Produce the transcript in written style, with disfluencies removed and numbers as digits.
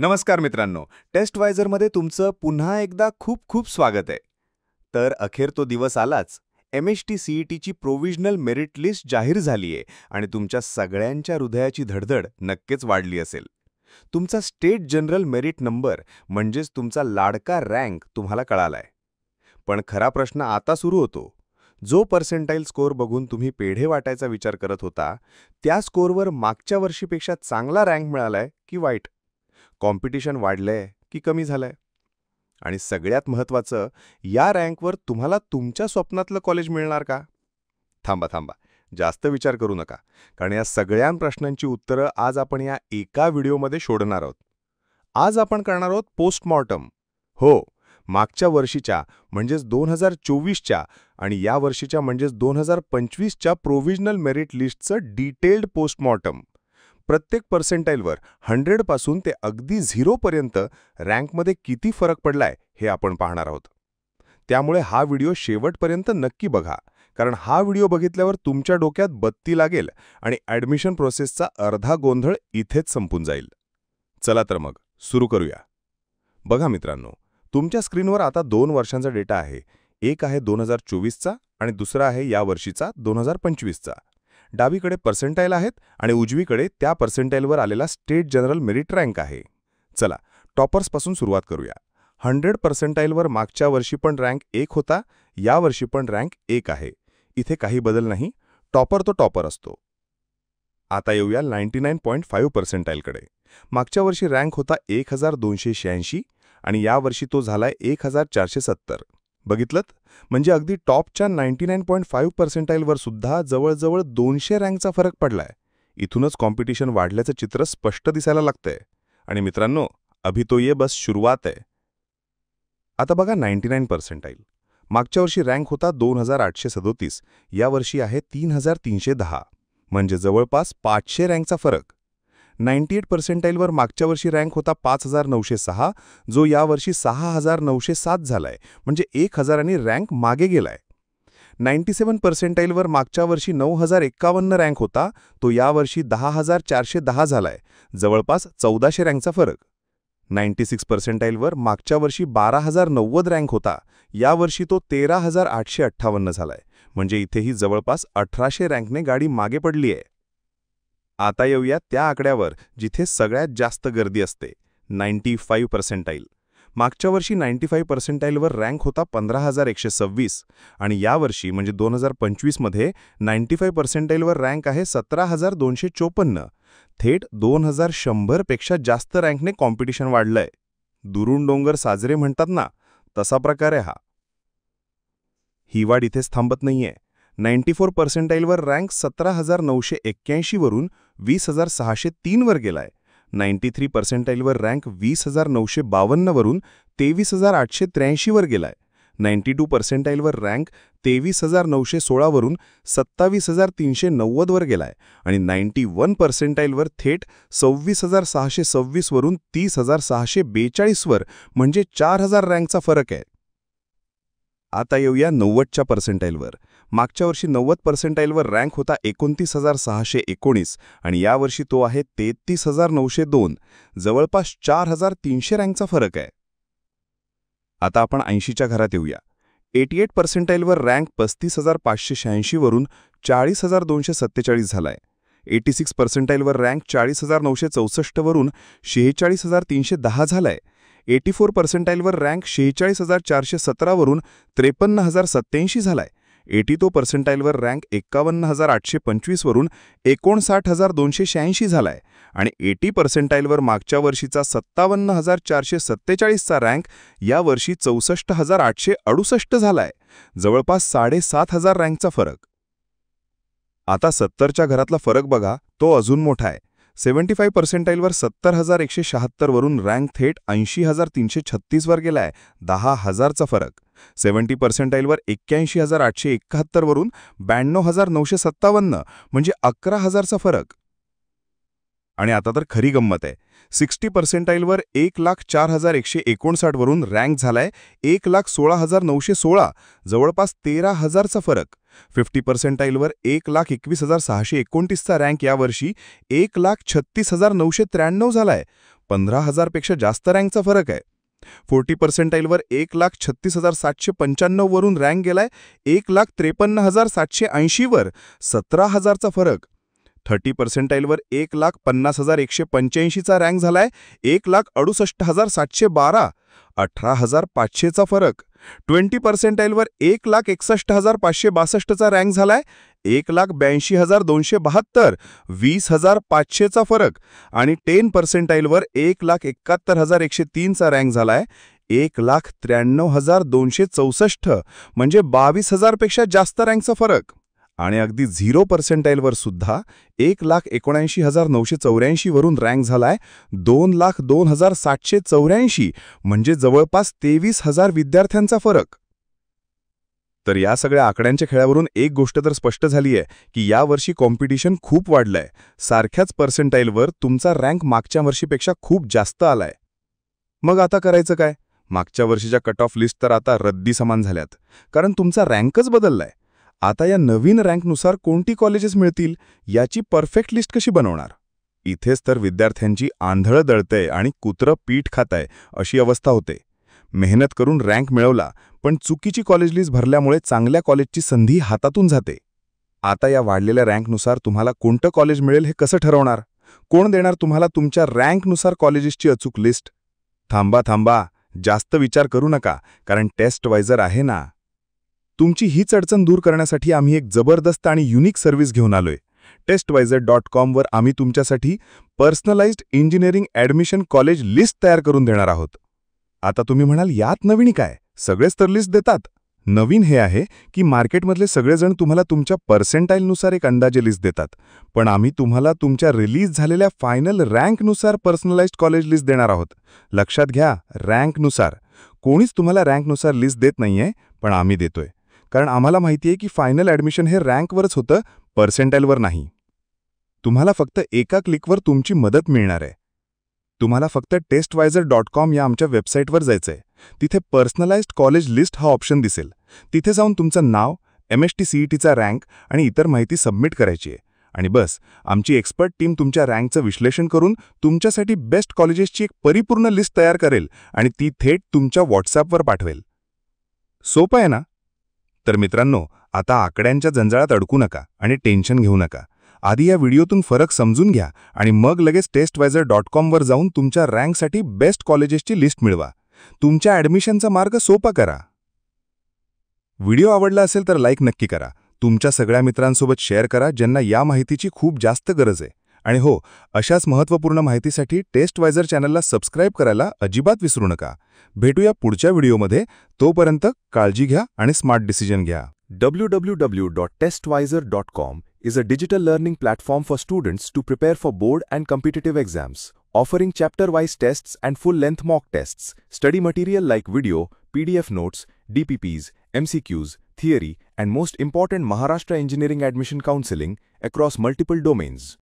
नमस्कार मित्रांनो, टेस्टवायझरमध्ये तुमचं पुन्हा एकदा खूप खूप स्वागत आहे. तर अखेर तो दिवस आलाच. MHT CETची प्रोव्हिजनल मेरिट लिस्ट जाहीर झाली आहे आणि तुमच्या सगळ्यांच्या हृदयाची धडधड नक्कीच वाढली असेल. तुमचा स्टेट जनरल मेरिट नंबर म्हणजेच तुमचा लाडका रँक तुम्हाला कळालाय. पण खरा प्रश्न आता सुरू होतो. जो पर्सेंटाईल स्कोअर बघून तुम्ही पेढे वाटायचा विचार करत होता, त्या स्कोअरवर मागच्या वर्षीपेक्षा चांगला रँक मिळालाय की वाईट? कॉम्पिटिशन वाढलंय की कमी झालंय? आणि सगळ्यात महत्त्वाचं, या रँकवर तुम्हाला तुमच्या स्वप्नातलं कॉलेज मिळणार का? थांबा, जास्त विचार करू नका, कारण या सगळ्या प्रश्नांची उत्तरं आज आपण या एका व्हिडिओमध्ये शोधणार आहोत. आज आपण करणार आहोत पोस्टमॉर्टम. हो, मागच्या वर्षीच्या म्हणजेच 2024च्या आणि या वर्षीच्या म्हणजेच 2025च्या प्रोव्हिजनल मेरिट लिस्टचं डिटेल्ड पोस्टमॉर्टम. प्रत्येक पर्सेंटाईलवर 100 पासून ते अगदी 0 पर्यंत रँकमध्ये किती फरक पडलाय हे आपण पाहणार आहोत. त्यामुळे हा व्हिडिओ शेवटपर्यंत नक्की बघा, कारण हा व्हिडिओ बघितल्यावर तुमच्या डोक्यात बत्ती लागेल आणि ॲडमिशन प्रोसेसचा अर्धा गोंधळ इथेच संपून जाईल. चला तर मग सुरू करूया. बघा मित्रांनो, तुमच्या स्क्रीनवर आता 2 वर्षांचा डेटा आहे. एक आहे 2024चा आणि दुसरा आहे या वर्षीचा 2025चा. डावीकडे पर्सेंटाईल आहेत आणि उजवीकडे त्या पर्सेंटाईलवर आलेला स्टेट जनरल मेरिट रँक आहे. चला, टॉपर्सपासून सुरुवात करूया. 100 पर्सेंटाईलवर मागच्या वर्षी पण रँक 1 होता, या वर्षी पण रँक 1 आहे. इथे काही बदल नाही, टॉपर तो टॉपर असतो. आता येऊया 99.5 पर्सेंटाईलकडे. मागच्या वर्षी रँक होता 1286 आणि या वर्षी तो झालाय 1470. बघितलं? म्हणजे अगदी टॉपच्या 99.5 पर्सेंटाईलवर सुद्धा जवळजवळ 200 रँकचा फरक पडलाय. इथूनच कॉम्पिटिशन वाढल्याचं चित्र स्पष्ट दिसायला लागतंय. आणि मित्रांनो, अभी तो ये बस सुरुवात आहे. आता बघा 99 पर्सेंटाईल. मागच्या वर्षी रँक होता 2837, या वर्षी आहे 3310, म्हणजे जवळपास 500 रँकचा फरक. 98 पर्सेंटाईलवर मागच्या वर्षी रँक होता 5906, जो यावर्षी 6907 झालाय, म्हणजे 1000 रँक मागे गेलाय. 97 पर्सेंटाईलवर मागच्या वर्षी 9051 रँक होता, तो यावर्षी 10410 झालाय, जवळपास 1400 रँकचा फरक. 96 पर्सेंटाईलवर मागच्या वर्षी 12090 रँक होता, यावर्षी तो 13858 झालाय, म्हणजे इथेही जवळपास 1800 रँकने गाडी मागे पडली आहे. आता येऊया त्या आकड्यावर जिथे सगळ्यात जास्त गर्दी असते, 95 पर्सेंटाईल. मागच्या वर्षी 95 पर्सेंटाईलवर रँक होता 15126 आणि यावर्षी म्हणजे 2025मध्ये 95 पर्सेंटाईलवर रँक आहे 17254. थेट 2100 पेक्षा जास्त रँकने कॉम्पिटिशन वाढलंय. दुरून डोंगर साजरे म्हणतात ना, तसा प्रकार आहे हा. ही वाढ इथेच थांबत नाहीये. 94 पर्सेंटाईलवर रँक 17981 वरून 20603 वर गेलाय. 93 पर्सेंटाईलवर रँक 20952 वरून 23883 वर गेलाय. 92 पर्सेंटाईलवर रँक 23916 वरून 27390 वर गेलाय आणि 91 पर्सेंटाईलवर थेट 26626 वरून 30642 वर, म्हणजे 4000 रँकचा फरक आहे. आता येऊया 90च्या पर्सेंटाईलवर. मागच्या वर्षी 90 पर्सेंटाईलवर रँक होता 29619 आणि यावर्षी तो आहे 33902, जवळपास 4300 रँकचा फरक आहे. आता आपण 80च्या घरात येऊया. 88 पर्सेंटाईलवर रँक 35586 वरून 40247 झालाय. 86 पर्सेंटाईलवर रँक 40964 वरून 46310 झालाय. 84 पर्सेंटाईलवर रँक 46417 वरून 53087 झालाय. 82 पर्सेंटाईलवर रँक 51825 वरून 59286 झालाय आणि 80 पर्सेंटाईलवर मागच्या वर्षीचा 57447चा रँक या वर्षी 64868 झालाय, जवळपास 7500 रँकचा फरक. आता 70च्या घरातला फरक बघा, तो अजून मोठा आहे. 75 पर्सेंटाईलवर 70176 वरून रँक थेट 80336 वर गेलाय, 10000चा फरक. 70 पर्सेंटाईलवर 81871 वरून 92957, म्हणजे 11000चा फरक. आणि आता तर खरी गंमत आहे. 60 पर्सेंटाईलवर 1,04,159 वरून रँक झालाय 1,16,916, जवळपास 13000चा फरक. 50 पर्सेंटाईलवर 1,21,629चा रँक यावर्षी 1,36,993 झालाय. 15,000 पेक्षा जास्त रँकचा फरक आहे. 40 पर्सेंटाईलवर 1,36,795 वरून रँक गेलाय 1,53,780 वर, 17,000चा फरक. 30 पर्सेंटाईलवर 1,50,185चा रँक झालाय 1,68,712, 18,500चा फरक. 20 पर्सेंटाईलवर 1,61,562चा रँक झालाय 1,82,272, 20,500चा फरक. आणि 10 पर्सेंटाईलवर 1,71,103चा रँक झालाय 1,93,264, म्हणजे 22,000 पेक्षा जास्त रँकचा फरक. आणि अगदी 0 पर्सेंटाईलवर सुद्धा 1,79,984 वरून रँक झालाय 2,02,784, म्हणजे जवळपास 23,000 विद्यार्थ्यांचा फरक. तर या सगळ्या आकड्यांच्या खेळावरून एक गोष्ट तर स्पष्ट झाली आहे की यावर्षी कॉम्पिटिशन खूप वाढलंय. सारख्याच पर्सेंटाईलवर तुमचा रँक मागच्या वर्षीपेक्षा खूप जास्त आलाय. मग आता करायचं काय? मागच्या वर्षीच्या कट ऑफ लिस्ट तर आता रद्दी समान झाल्यात, कारण तुमचा रँकच बदललाय. आता या नवीन रँकनुसार कोणती कॉलेजेस मिळतील याची परफेक्ट लिस्ट कशी बनवणार? इथेच तर विद्यार्थ्यांची आंधळं दळतंय आणि कुत्रं पीठ खातंय अशी अवस्था होते. मेहनत करून रँक मिळवला, पण चुकीची कॉलेज लिस्ट भरल्यामुळे चांगल्या कॉलेजची संधी हातातून जाते. आता या वाढलेल्या रँकनुसार तुम्हाला कोणतं कॉलेज मिळेल हे कसं ठरवणार? कोण देणार तुम्हाला तुमच्या रँकनुसार कॉलेजेसची अचूक लिस्ट? थांबा, जास्त विचार करू नका, कारण टेस्टवायझर आहे ना. तुमची हीच अडचण दूर करण्यासाठी आम्ही एक जबरदस्त आणि युनिक सर्व्हिस घेऊन आलोय. testwiser.com वर आम्ही तुमच्यासाठी personalised engineering admission college list तयार करून देणार आहोत. आता तुम्ही म्हणाल, यात नवीन काय? सगळेच तर लिस्ट देतात. नवीन हे आहे की मार्केटमधले सगळेजण तुम्हाला तुमच्या पर्सेंटाईलनुसार एक अंदाजे लिस्ट देतात, पण आम्ही तुम्हाला तुमच्या रिलीज झालेल्या फायनल रँकनुसार पर्सनलाइज्ड कॉलेज लिस्ट देणार आहोत. लक्षात घ्या, रँकनुसार. कोणीच तुम्हाला रँकनुसार लिस्ट देत नाहीये, पण आम्ही देतोय. कारण आम्हाला माहितीये की फायनल ॲडमिशन हे रँकवरच होतं, पर्सेंटाईलवर नाही. तुम्हाला फक्त एका क्लिकवर तुमची मदत मिळणार आहे. तुम्हाला फक्त testwiser.com या आमच्या वेबसाईटवर जायचंय. तिथे पर्सनलाइज्ड कॉलेज लिस्ट हा ऑप्शन दिसेल. तिथे जाऊन तुमचं नाव, MST-CETचा रँक आणि इतर माहिती सबमिट करायची आहे. आणि बस, आमची एक्सपर्ट टीम तुमच्या रँकचं विश्लेषण करून तुमच्यासाठी बेस्ट कॉलेजेसची एक परिपूर्ण लिस्ट तयार करेल आणि ती थेट तुमच्या व्हॉट्सॲपवर पाठवेल. सोपं आहे ना? तर मित्रांनो, आता आकड्यांच्या जंजाळात अडकू नका आणि टेन्शन घेऊ नका. आधी या व्हिडिओतून फरक समजून घ्या आणि मग लगेच testwiser.com वर जाऊन तुमच्या रँकसाठी बेस्ट कॉलेजेसची लिस्ट मिळवा. तुमच्या ॲडमिशनचा मार्ग सोपा करा. व्हिडिओ आवडला असेल तर लाईक नक्की करा. तुमच्या सगळ्या मित्रांसोबत शेअर करा ज्यांना या माहितीची खूप जास्त गरज आहे. आणि हो, अशाच महत्त्वपूर्ण माहितीसाठी टेस्टवायझर चॅनलला सबस्क्राईब करायला अजिबात विसरू नका. भेटूया पुढच्या व्हिडिओमध्ये. तोपर्यंत काळजी घ्या आणि स्मार्ट डिसिजन घ्या. www.testwiser.com is a digital learning platform for students to prepare for board and competitive exams, offering chapter-wise tests and full-length mock tests, study material like video, PDF notes, DPPs, MCQs, theory, and most important Maharashtra Engineering Admission Counseling across multiple domains.